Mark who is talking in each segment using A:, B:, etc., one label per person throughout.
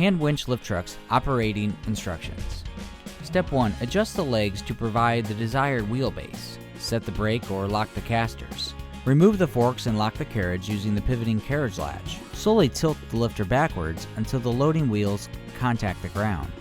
A: Hand winch lift trucks operating instructions. Step 1. Adjust the legs to provide the desired wheelbase. Set the brake or lock the casters. Remove the forks and lock the carriage using the pivoting carriage latch. Slowly tilt the lifter backwards until the loading wheels contact the ground.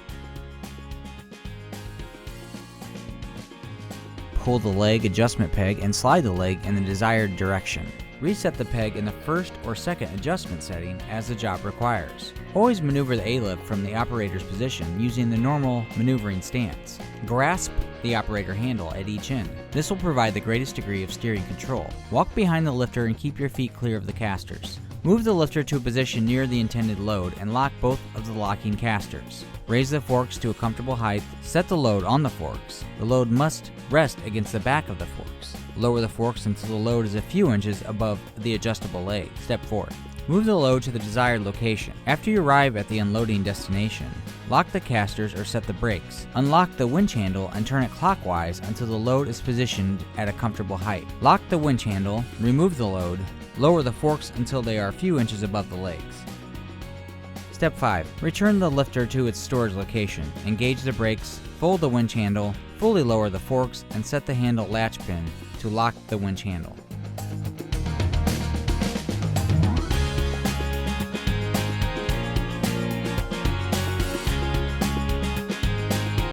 A: Pull the leg adjustment peg and slide the leg in the desired direction. Reset the peg in the first or second adjustment setting as the job requires. Always maneuver the A-lift from the operator's position using the normal maneuvering stance. Grasp the operator handle at each end. This will provide the greatest degree of steering control. Walk behind the lifter and keep your feet clear of the casters. Move the lifter to a position near the intended load and lock both of the locking casters. Raise the forks to a comfortable height. Set the load on the forks. The load must rest against the back of the forks. Lower the forks until the load is a few inches above the adjustable leg. Step 4. Move the load to the desired location. After you arrive at the unloading destination, lock the casters or set the brakes. Unlock the winch handle and turn it clockwise until the load is positioned at a comfortable height. Lock the winch handle, remove the load, lower the forks until they are a few inches above the legs. Step 5. Return the lifter to its storage location. Engage the brakes, fold the winch handle, fully lower the forks, and set the handle latch pin to lock the winch handle.